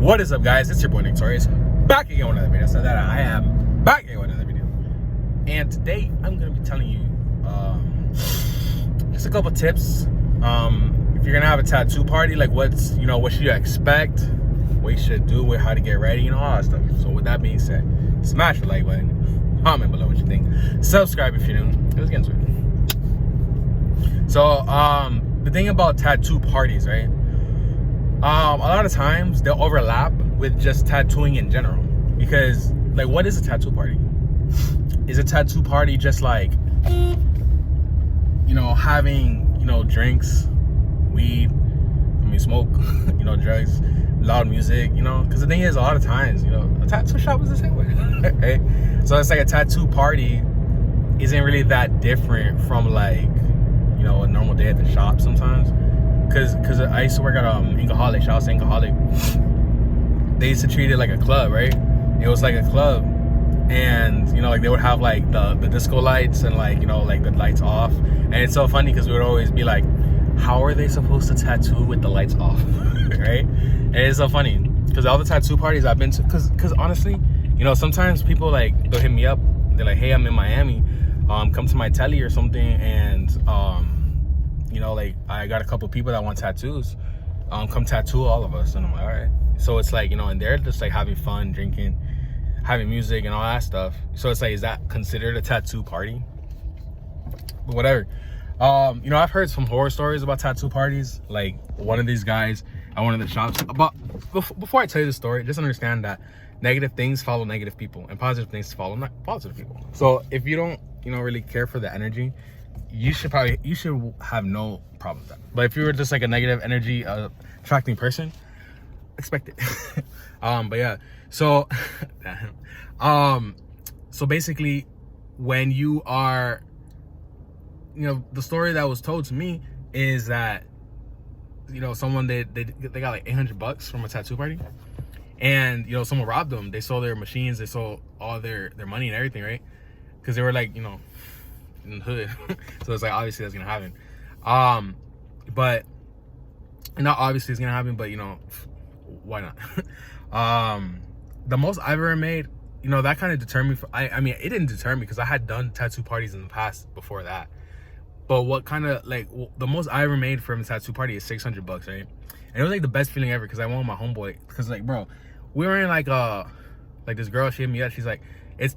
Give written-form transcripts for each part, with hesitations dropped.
What is up, guys? It's your boy Nick Torius, back again with another video. So that I am back again with another video. And today I'm gonna be telling you just a couple tips. If you're gonna have a tattoo party, like what should you expect, what you should do, with how to get ready, all that stuff. So with that being said, smash the like button, comment below what you think, subscribe if you're new. Let's get into it. So the thing about tattoo parties, right? A lot of times they'll overlap with just tattooing in general, because like, what is a tattoo party? Is a tattoo party just like, having, drinks, weed, smoke, drugs, loud music, because the thing is, a lot of times, a tattoo shop is the same way, right? So it's like a tattoo party isn't really that different from like, a normal day at the shop sometimes. Because I used to work at Inkaholic, shout out to Inkaholic. They used to treat it like a club, right? It was like a club, and like they would have like the disco lights and like like the lights off. And it's so funny because we would always be like, how are they supposed to tattoo with the lights off? Right? And it's so funny because all the tattoo parties I've been to, because honestly, sometimes people like, they'll hit me up, they're like, hey, I'm in Miami, come to my telly or something, and like I got a couple people that want tattoos, come tattoo all of us. And I'm like, all right. So it's like, and they're just like having fun, drinking, having music and all that stuff. So it's like, is that considered a tattoo party? But whatever. I've heard some horror stories about tattoo parties. Like one of these guys at one of the shops. But before I tell you the story, just understand that negative things follow negative people, and positive things follow positive people. So if you don't really care for the energy, you should have no problem with that. But if you were just like a negative energy attracting person, expect it. But yeah, so so basically, when you are, the story that was told to me is that someone they got like $800 from a tattoo party, and someone robbed them. They sold their machines, they sold all their money and everything, right? Because they were like, in the hood. So it's like, obviously that's gonna happen. But not obviously it's gonna happen, but why not? The most I've ever made, that kind of deterred me. I mean, it didn't deter me because I had done tattoo parties in the past before that. But what kind of like, the most I ever made from a tattoo party is $600, right? And it was like the best feeling ever, because I went with my homeboy. Because like, bro, we were in like this girl, she hit me up, she's like,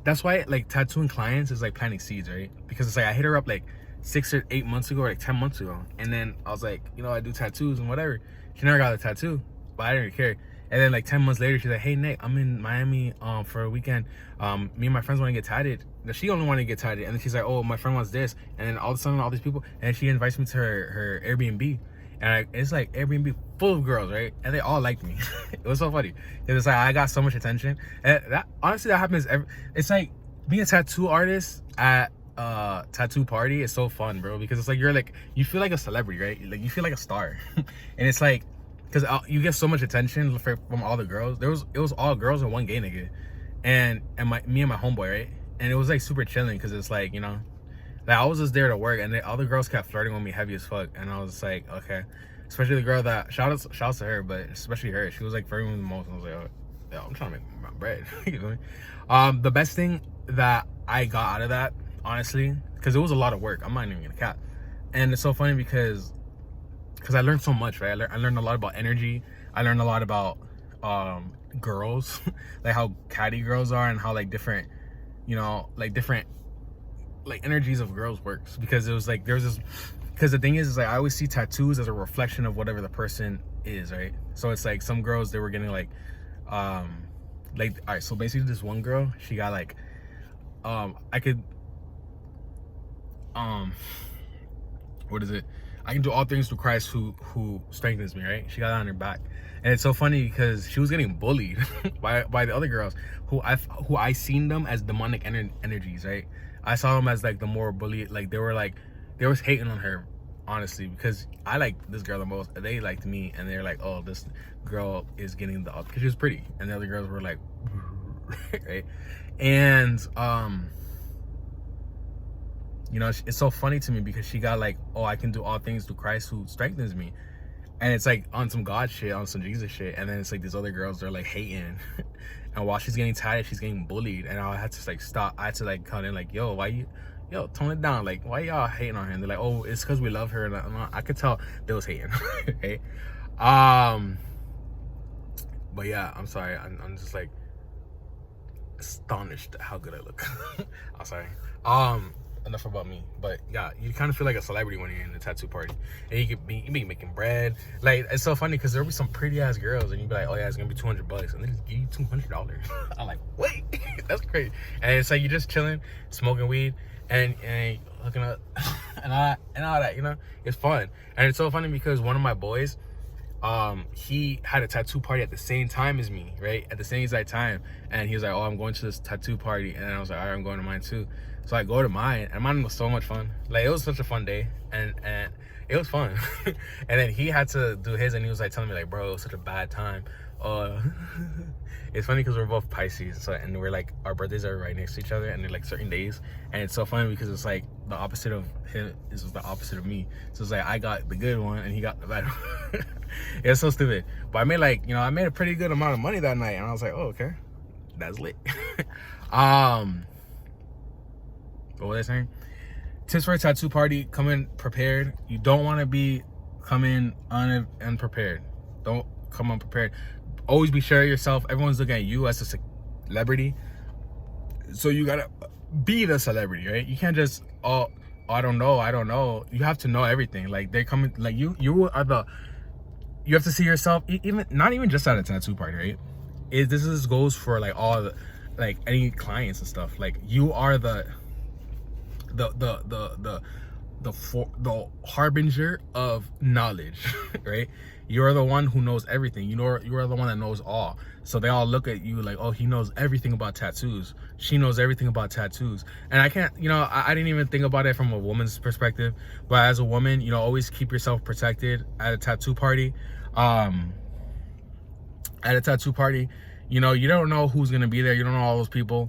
that's why like tattooing clients is like planting seeds, right? Because it's like, I hit her up like 6 or 8 months ago, or like 10 months ago, and then I was like, I do tattoos and whatever. She never got a tattoo, but I didn't really care. And then like 10 months later, she's like, hey Nick, I'm in Miami for a weekend. Me and my friends want to get tatted. She only wanted to get tatted, and then she's like, oh, my friend wants this. And then all of a sudden, all these people, and she invites me to her Airbnb. And it's like Airbnb full of girls, right? And they all liked me. It was so funny. It's like, I got so much attention. And that, honestly, that happens it's like being a tattoo artist at a tattoo party is so fun, bro. Because it's like, you feel like a celebrity, right? Like, you feel like a star. And it's like, because you get so much attention from all the girls. It was all girls and one gay nigga. And me and my homeboy, right? And it was like super chilling, because it's like, like I was just there to work, and all the girls kept flirting with me heavy as fuck. And I was just like, okay. Especially the girl that, shout out to her, but especially her. She was like flirting with me the most. And I was like, oh, yo, I'm trying to make my bread. You know what I mean? The best thing that I got out of that, honestly, because it was a lot of work. I'm not even gonna cap. And it's so funny because I learned so much, right? I learned a lot about energy. I learned a lot about girls, like how catty girls are, and how like different, different like energies of girls works. Because it was like, there's this, because the thing is like, I always see tattoos as a reflection of whatever the person is, right? So it's like, some girls, they were getting like all right, so basically this one girl, she got like what is it? I can do all things through Christ who strengthens me, right? She got that on her back. And it's so funny because she was getting bullied by the other girls who I seen them as demonic energies, right? I saw them as like the more bully, like they was hating on her, honestly, because I like this girl the most. They liked me, and they're like, oh, this girl is getting because she was pretty, and the other girls were like, right? And it's so funny to me because she got like, oh, I can do all things through Christ who strengthens me. and it's like on some God shit, on some Jesus shit, and then it's like these other girls, they're like hating. And while she's getting tired, she's getting bullied, and I had to like stop. I had to like cut in, like, yo, why you, yo, tone it down, like, why y'all hating on her? And they're like, oh, it's because we love her. And I could tell they was hating. Okay. But yeah, I'm sorry, I'm just like astonished at how good I look. I'm sorry. Enough about me. But yeah, you kind of feel like a celebrity when you're in a tattoo party, and you be making bread. Like, it's so funny because there'll be some pretty ass girls, and you be like, oh yeah, it's gonna be $200, and they just give you $200. I'm like, wait, that's crazy. And it's like you're just chilling, smoking weed, and looking up, and all that, you know. It's fun, and it's so funny because one of my boys, he had a tattoo party at the same time as me, right? At the same exact time. And he was like, oh, I'm going to this tattoo party. And I was like, all right, I'm going to mine too. So I go to mine, and mine was so much fun. Like, it was such a fun day, and it was fun. And then he had to do his, and he was like telling me like, bro, it was such a bad time. It's funny because we're both Pisces, so, and we're like, our birthdays are right next to each other, and they're like certain days. And it's so funny because it's like the opposite of him is the opposite of me. So it's like I got the good one and he got the bad one. It's so stupid. But I made like, you know, I made a pretty good amount of money that night, and I was like, oh, okay, that's lit. What was I saying? Tips for a tattoo party: come in prepared. You don't want to be coming unprepared. Don't come unprepared. Always be sure of yourself. Everyone's looking at you as a celebrity, so you gotta be the celebrity, right? You can't just, oh, I don't know. You have to know everything. Like, they're coming, like, you have to see yourself, even not even just at a tattoo party, right? This goes for like all the, like, any clients and stuff. Like, you are the harbinger of knowledge, right? You're the one who knows everything. You are the one that knows all. So they all look at you like, oh, he knows everything about tattoos. She knows everything about tattoos. And I can't, you know, I didn't even think about it from a woman's perspective. But as a woman, you know, always keep yourself protected at a tattoo party. At a tattoo party, you know, you don't know who's gonna be there. You don't know all those people.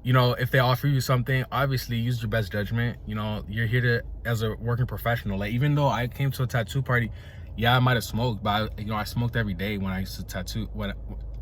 You know, if they offer you something, obviously use your best judgment. You know, you're here to, as a working professional. Like, even though I came to a tattoo party, yeah, I might have smoked, but you know, I smoked every day when I used to tattoo. When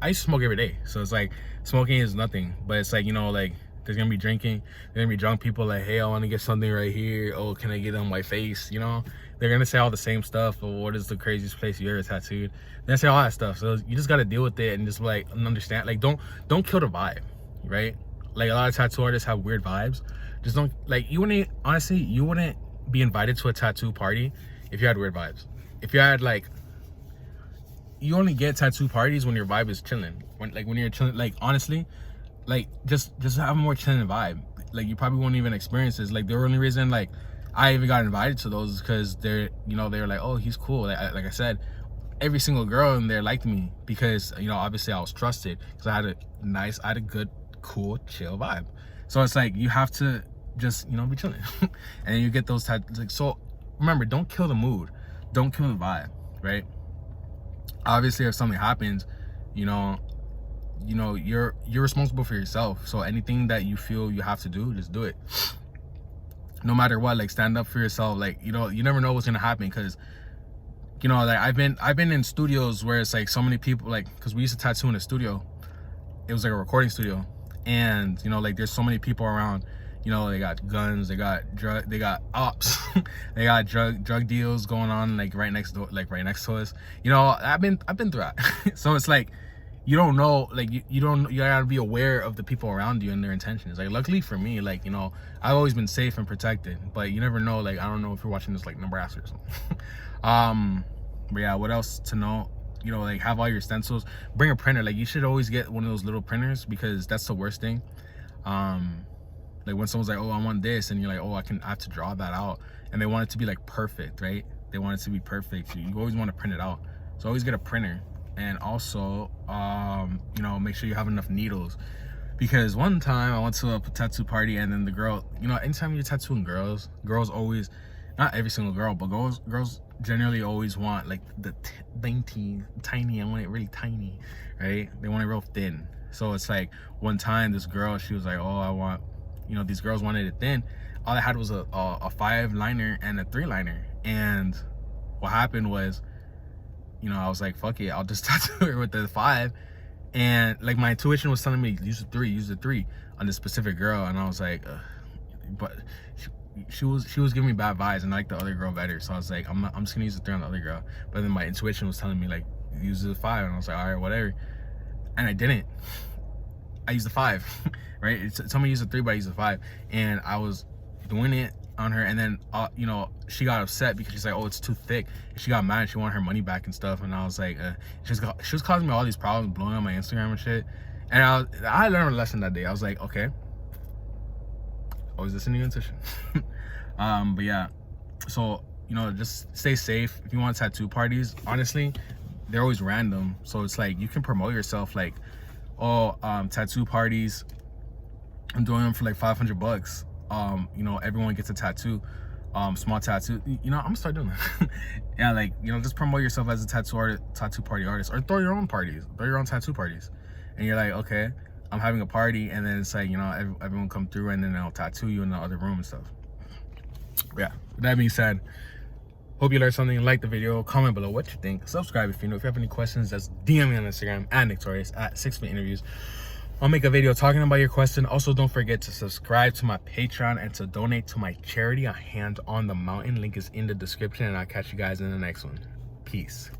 I used to smoke every day, so it's like smoking is nothing. But it's like, you know, like, there's gonna be drinking, there's gonna be drunk people like, hey, I want to get something right here. Oh, can I get it on my face? You know, they're gonna say all the same stuff. Or what is the craziest place you ever tattooed? They say all that stuff. So you just gotta deal with it and just like understand. Like, don't kill the vibe, right? Like, a lot of tattoo artists have weird vibes. Just don't, like, you wouldn't be invited to a tattoo party if you had weird vibes. If you had, like, you only get tattoo parties when your vibe is chilling. When you're chilling, like, honestly, like, just have a more chilling vibe. Like, you probably won't even experience this. Like, the only reason, like, I even got invited to those is because they're, you know, they were like, oh, he's cool. Like I said, every single girl in there liked me because, you know, obviously I was trusted because I had a good, cool, chill vibe. So it's like, you have to just, you know, be chilling. And you get those types, like, so remember, don't kill the mood, don't kill the vibe, right? Obviously, if something happens, you know, you're responsible for yourself. So anything that you feel you have to do, just do it, no matter what. Like, stand up for yourself. Like, you know, you never know what's gonna happen, because, you know, like, I've been in studios where it's like so many people, like, because we used to tattoo in a studio. It was like a recording studio, and, you know, like, there's so many people around. You know, they got guns, they got ops, they got drug deals going on, like, right next to us. You know, I've been through that. So it's like, you don't know, like, you gotta be aware of the people around you and their intentions. Like, luckily for me, like, you know, I've always been safe and protected, but you never know. Like, I don't know if you're watching this, like, Nebraska or something. But yeah, what else to know? You know, like, have all your stencils, bring a printer. Like, you should always get one of those little printers, because that's the worst thing. Like, when someone's like, oh, I want this, and you're like, oh, I have to draw that out, and they want it to be, like, perfect, right? They want it to be perfect. So you always want to print it out. So always get a printer. And also, you know, make sure you have enough needles, because one time I went to a tattoo party, and then the girl, you know, anytime you're tattooing girls always, not every single girl, but girls generally always want, like, the tiny. I want it really tiny, right? They want it real thin. So it's like, one time this girl, she was like, oh, I want, you know, these girls wanted it thin. All I had was a 5 liner and a 3 liner. And what happened was, you know, I was like, fuck it, I'll just tattoo her with the 5. And like my intuition was telling me use the 3 on this specific girl, and I was like, but she was giving me bad vibes, and I like the other girl better, so I was like, I'm just gonna use the 3 on the other girl. But then my intuition was telling me like use the 5, and I was like, all right, whatever. And I didn't. I used the 5, right? It told me to use the 3, but I used the 5, and I was doing it on her, and then you know, she got upset because she's like, oh, it's too thick, and she got mad and she wanted her money back and stuff. And I was like, she was causing me all these problems, blowing up my Instagram and shit. And I learned a lesson that day. I was like, okay, always listen to your intuition. But yeah, so you know, just stay safe. If you want tattoo parties, honestly, they're always random, so it's like you can promote yourself like, oh, tattoo parties, I'm doing them for like $500. You know, everyone gets a tattoo, small tattoo. You know, I'm gonna start doing that. Yeah, like, you know, just promote yourself as a tattoo party artist, or throw your own tattoo parties. And you're like, okay, I'm having a party, and then it's like, you know, everyone come through, and then they'll tattoo you in the other room and stuff. Yeah, with that being said, hope you learned something. Like the video, comment below what you think, subscribe if you know. If you have any questions, just DM me on Instagram at Torius at 6 Feet Interviews. I'll make a video talking about your question. Also, don't forget to subscribe to my Patreon and to donate to my charity, A Hand on the Mountain. Link is in the description, and I'll catch you guys in the next one. Peace.